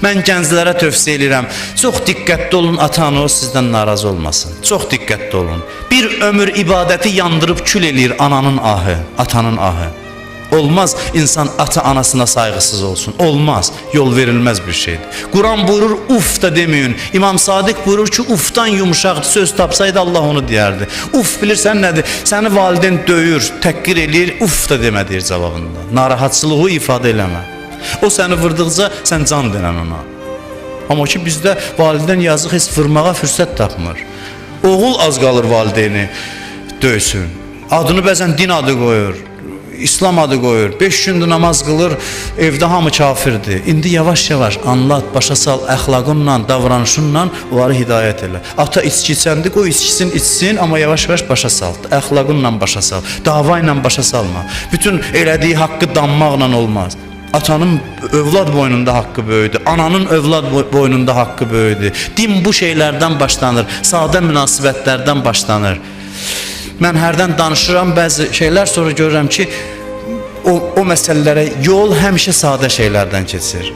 Mən gənclərə tövsiyə edirəm, çox diqqətli olun, ata-ananız sizdən narazı olmasın. Çox diqqətli olun. Bir ömür ibadəti yandırıb kül eləyir ananın ahı, atanın ahı. Olmaz insan ata-anasına sayğısız olsun. Olmaz, yol verilməz bir şeydir. Quran buyurur, uf da deməyin. İmam Sadiq buyurur ki, ufdan yumuşaqdır, söz tapsaydı Allah onu deyərdi. Uf bilirsən nədir? Səni valideyn döyür, təhqir eləyir, uf da demə deyir cavabında. Narahatçılığı ifadə eləmə. O səni vurduqca sən can denən ona. Amma ki bizdə valideyn yazıq heç vurmağa fürsət tapmır. Oğul az qalır valideyni döysün. Adını bəzən din adı qoyur, İslam adı qoyur. 5 gündür namaz qılır, evdə hamı kafirdir. İndi yavaş-yavaş anlat, başa sal, əxlaqınla, davranışınla onları hidayət elə. Ata içki içəndi, qoy içkisin içsin, amma yavaş-yavaş başa sal. Əxlaqınla başa sal, dava ilə başa salma. Bütün elədiyi haqqı danmaqla olmaz. Atanın övlad boynunda haqqı böyüdür, ananın övlad boynunda haqqı böyüdür. Din bu şeylərdən başlanır, sadə münasibətlərdən başlanır. Mən hərdən danışıram bəzi şeylər, sonra görürəm ki, o məsələlərə yol həmişə sadə şeylərdən keçir.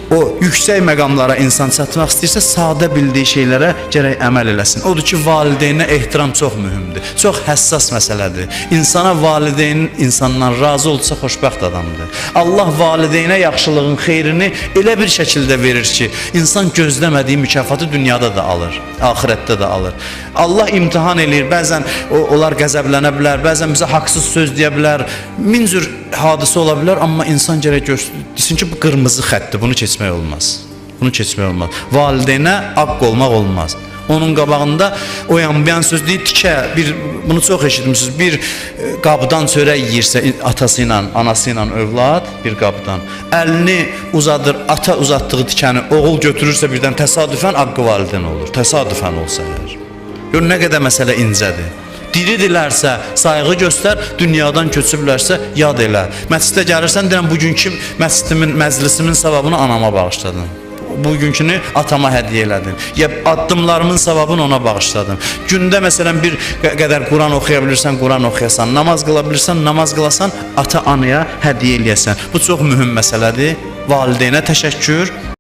O yüksək məqamlara insan çatmaq istəyirsə, sadə bildiyi şeylərə gərək əməl eləsin. Odur ki, valideynə ehtiram çox mühümdür, çox həssas məsələdir. İnsana valideynin insandan razı olsa xoşbəxt adamdır. Allah valideynə yaxşılığın xeyrini elə bir şəkildə verir ki, insan gözləmədiyi mükafatı dünyada da alır, axirətdə də alır. Allah imtihan eləyir, bəzən onlar qəzəblənə bilər, bəzən bizə haqsız söz deyə bilər, min cür hadisə ola bilər, amma insan gərək desin ki, bu qırmızı xətdir, bunu keçmək olmaz. Bunu keçmək olmaz. Valideynə haqq olmaq olmaz. Onun qabağında o yan söz deyir, tikə, bunu çox eşitmişsiniz, bir qabdan çörək yeyirsə atası ilə, anası ilə övlad bir qabdan, əlini uzadır, ata uzatdığı tikəni oğul götürürsə birdən təsadüfən haqqı valideyn olur. Təsadüfən olsa əgər. Gör nə qədər məsələ incədir. Diridirlərsə sayğı göstər, dünyadan köçüblərsə yad elə. Məscidə gəlirsən, deyirəm, bugünkü məclisimin savabını anama bağışladım. Bugünkünü atama hədiyyə elədim. Ya addımlarımın savabını ona bağışladım. Gündə məsələn bir qədər Quran oxuya bilirsən, Quran oxuyasan, namaz qıla bilirsən, namaz qılasan, ata-anaya hədiyyə eləyəsən. Bu çox mühüm məsələdir. Valideynə təşəkkür,